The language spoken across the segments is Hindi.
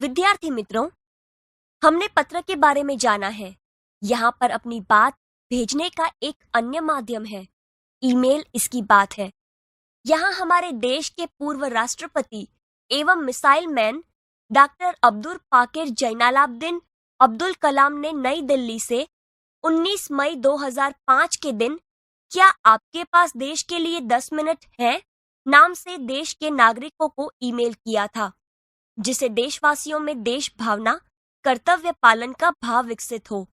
विद्यार्थी मित्रों, हमने पत्र के बारे में जाना है। यहाँ पर अपनी बात भेजने का एक अन्य माध्यम है। ईमेल इसकी बात है। यहाँ हमारे देश के पूर्व राष्ट्रपति एवं missile man doctor Abdul Pakir Jainulabdeen Abdul Kalam ने नई दिल्ली से 19 मई 2005 के दिन "क्या आपके पास देश के लिए 10 मिनट हैं?" नाम से देश के नागरिकों को ईमेल किया था, जिसे देशवासियों में देश भावना, कर्तव्य पालन का भाव विकसित हो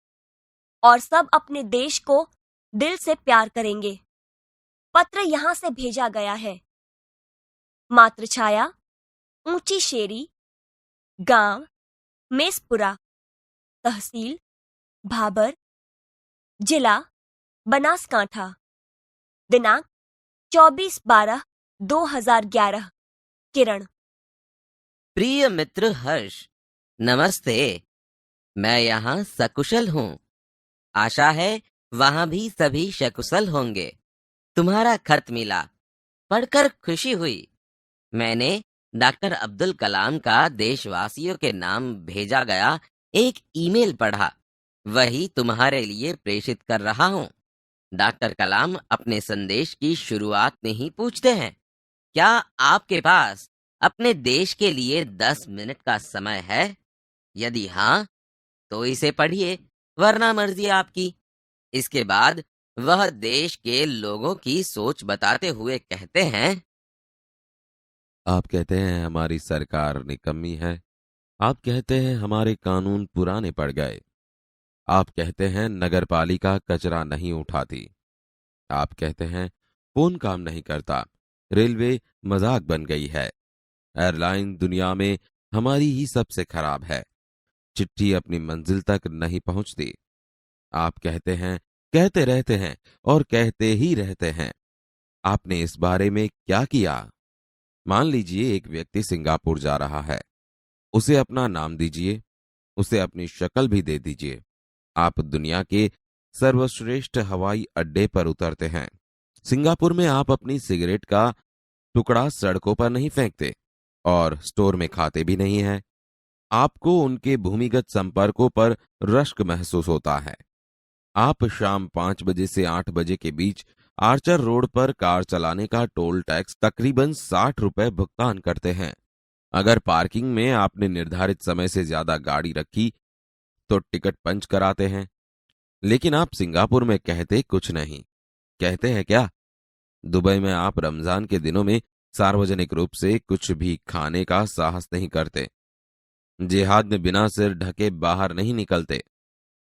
और सब अपने देश को दिल से प्यार करेंगे। पत्र यहाँ से भेजा गया है। मातृछाया, ऊंची शेरी, गांव मेसपुरा, तहसील भाबर, जिला बनासकांठा, दिनांक 24/12/2011। किरण। प्रिय मित्र हर्ष, नमस्ते। मैं यहाँ सकुशल हूँ। आशा है वहाँ भी सभी सकुशल होंगे। तुम्हारा खत मिला, पढ़कर खुशी हुई। मैंने डॉक्टर अब्दुल कलाम का देशवासियों के नाम भेजा गया एक ईमेल पढ़ा, वही तुम्हारे लिए प्रेषित कर रहा हूँ। डॉक्टर कलाम अपने संदेश की शुरुआत में ही पूछते हैं, क्या आपके पास अपने देश के लिए 10 मिनट का समय है? यदि हाँ, तो इसे पढ़िए, वरना मर्जी आपकी। इसके बाद वह देश के लोगों की सोच बताते हुए कहते हैं, आप कहते हैं हमारी सरकार निकम्मी है। आप कहते हैं हमारे कानून पुराने पड़ गए। आप कहते हैं नगरपालिका कचरा नहीं उठाती। आप कहते हैं फोन काम नहीं करता। रेलवे मजाक बन गई है। एयरलाइन दुनिया में हमारी ही सबसे खराब है। चिट्ठी अपनी मंजिल तक नहीं पहुंचती। आप कहते हैं, कहते रहते हैं और कहते ही रहते हैं। आपने इस बारे में क्या किया? मान लीजिए एक व्यक्ति सिंगापुर जा रहा है। उसे अपना नाम दीजिए, उसे अपनी शक्ल भी दे दीजिए। आप दुनिया के सर्वश्रेष्ठ हवाई अड्डे पर उतरते हैं। सिंगापुर में आप अपनी सिगरेट का टुकड़ा सड़कों पर नहीं फेंकते और स्टोर में खाते भी नहीं है। आपको उनके भूमिगत संपर्कों पर रश्क महसूस होता है। आप शाम 5 बजे से 8 बजे के बीच आर्चर रोड पर कार चलाने का टोल टैक्स तकरीबन 60 रुपए भुगतान करते हैं। अगर पार्किंग में आपने निर्धारित समय से ज्यादा गाड़ी रखी तो टिकट पंच कराते हैं। लेकिन आप सिंगापुर में कहते कुछ नहीं। कहते हैं क्या? दुबई में आप रमजान के दिनों में सार्वजनिक रूप से कुछ भी खाने का साहस नहीं करते। जिहाद में बिना सिर ढके बाहर नहीं निकलते।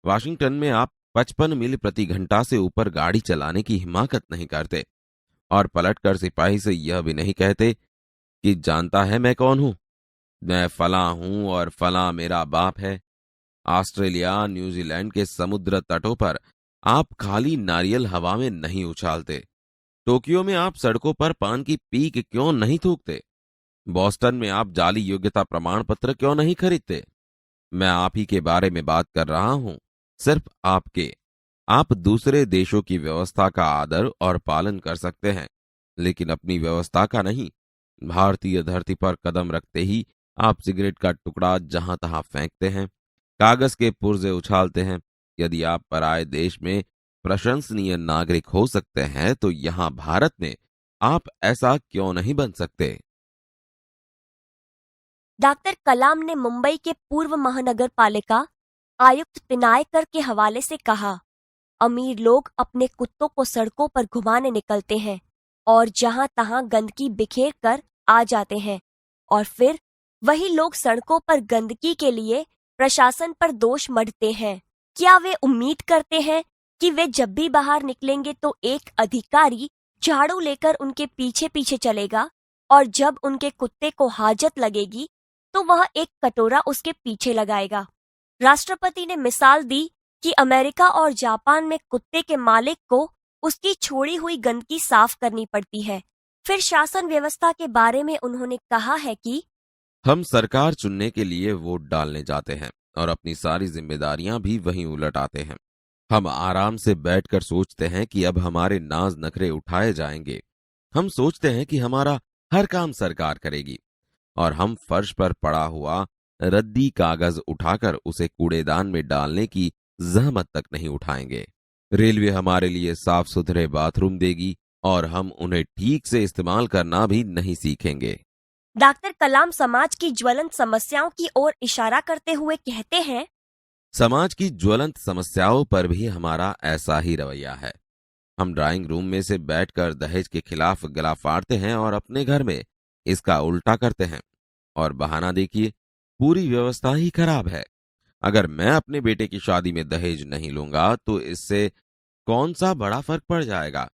वाशिंगटन में आप 55 मील प्रति घंटा से ऊपर गाड़ी चलाने की हिमाकत नहीं करते और पलटकर सिपाही से यह भी नहीं कहते कि जानता है मैं कौन हूं, मैं फलां हूं और फलां मेरा बाप है। ऑस्ट्रेलिया, न्यूजीलैंड के समुद्र तटों पर आप खाली नारियल हवा में नहीं उछालते। टोक्यो में आप सड़कों पर पान की पीक क्यों नहीं थूकते? बॉस्टन में आप जाली योग्यता प्रमाण पत्र क्यों नहीं खरीदते? मैं आप ही के बारे में बात कर रहा हूं, सिर्फ आपके। आप दूसरे देशों की व्यवस्था का आदर और पालन कर सकते हैं, लेकिन अपनी व्यवस्था का नहीं। भारतीय धरती पर कदम रखते ही आप सिगरेट का टुकड़ा जहां तहां फेंकते हैं, कागज के पुर्जे उछालते हैं। यदि आप पराये देश में प्रशंसनीय नागरिक हो सकते हैं तो यहां भारत में आप ऐसा क्यों नहीं बन सकते? डॉक्टर कलाम ने मुंबई के पूर्व महानगर पालिका आयुक्त पिनायकर के हवाले से कहा, अमीर लोग अपने कुत्तों को सड़कों पर घुमाने निकलते हैं और जहां तहां गंदगी बिखेर कर आ जाते हैं और फिर वही लोग सड़कों पर गंदगी के लिए प्रशासन पर दोष मढ़ते हैं। क्या वे उम्मीद करते हैं कि वे जब भी बाहर निकलेंगे तो एक अधिकारी झाड़ू लेकर उनके पीछे पीछे चलेगा और जब उनके कुत्ते को हाजत लगेगी तो वह एक कटोरा उसके पीछे लगाएगा? राष्ट्रपति ने मिसाल दी कि अमेरिका और जापान में कुत्ते के मालिक को उसकी छोड़ी हुई गंदगी साफ करनी पड़ती है। फिर शासन व्यवस्था के बारे में उन्होंने कहा है कि हम सरकार चुनने के लिए वोट डालने जाते हैं और अपनी सारी जिम्मेदारियां भी वहीं उलट आते हैं। हम आराम से बैठकर सोचते हैं कि अब हमारे नाज नखरे उठाए जाएंगे। हम सोचते हैं कि हमारा हर काम सरकार करेगी और हम फर्श पर पड़ा हुआ रद्दी कागज उठाकर उसे कूड़ेदान में डालने की जहमत तक नहीं उठाएंगे। रेलवे हमारे लिए साफ सुथरे बाथरूम देगी और हम उन्हें ठीक से इस्तेमाल करना भी नहीं सीखेंगे। डॉक्टर कलाम समाज की ज्वलंत समस्याओं की ओर इशारा करते हुए कहते हैं, समाज की ज्वलंत समस्याओं पर भी हमारा ऐसा ही रवैया है। हम ड्राइंग रूम में से बैठकर दहेज के खिलाफ गला फाड़ते हैं और अपने घर में इसका उल्टा करते हैं। और बहाना देखिए, पूरी व्यवस्था ही खराब है। अगर मैं अपने बेटे की शादी में दहेज नहीं लूंगा तो इससे कौन सा बड़ा फर्क पड़ जाएगा?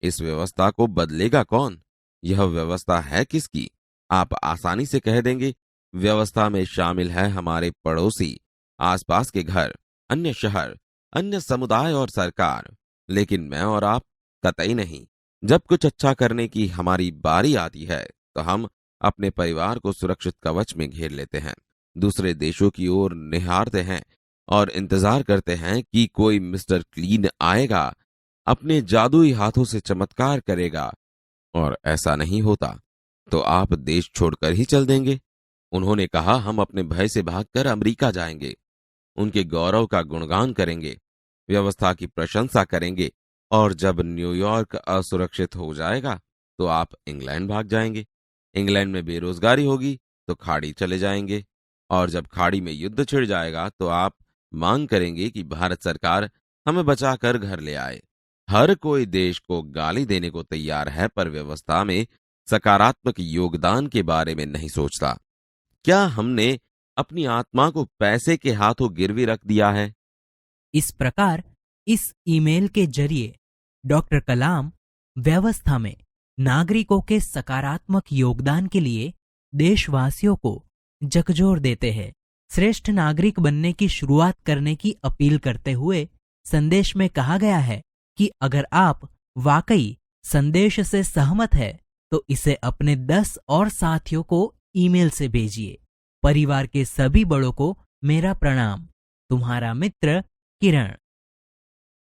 इस व्यवस्था को बदलेगा कौन? यह व्यवस्था है किसकी? आप आसानी से कह देंगे, व्यवस्था में शामिल है हमारे पड़ोसी, आसपास के घर, अन्य शहर, अन्य समुदाय और सरकार। लेकिन मैं और आप कतई नहीं। जब कुछ अच्छा करने की हमारी बारी आती है तो हम अपने परिवार को सुरक्षित कवच में घेर लेते हैं, दूसरे देशों की ओर निहारते हैं और इंतजार करते हैं कि कोई मिस्टर क्लीन आएगा, अपने जादुई हाथों से चमत्कार करेगा। और ऐसा नहीं होता तो आप देश छोड़कर ही चल देंगे। उन्होंने कहा, हम अपने भय से भागकर अमेरिका जाएंगे, उनके गौरव का गुणगान करेंगे, व्यवस्था की प्रशंसा करेंगे, और जब न्यूयॉर्क असुरक्षित हो जाएगा तो आप इंग्लैंड भाग जाएंगे। इंग्लैंड में बेरोजगारी होगी तो खाड़ी चले जाएंगे, और जब खाड़ी में युद्ध छिड़ जाएगा तो आप मांग करेंगे कि भारत सरकार हमें बचाकर घर ले आए। हर कोई देश को गाली देने को तैयार है, पर व्यवस्था में सकारात्मक योगदान के बारे में नहीं सोचता। क्या हमने अपनी आत्मा को पैसे के हाथों गिरवी रख दिया है? इस प्रकार इस ईमेल के जरिए डॉक्टर कलाम व्यवस्था में नागरिकों के सकारात्मक योगदान के लिए देशवासियों को झकझोर देते हैं। श्रेष्ठ नागरिक बनने की शुरुआत करने की अपील करते हुए संदेश में कहा गया है कि अगर आप वाकई संदेश से सहमत है तो इसे अपने 10 और साथियों को ईमेल से भेजिए। परिवार के सभी बड़ों को मेरा प्रणाम। तुम्हारा मित्र किरण।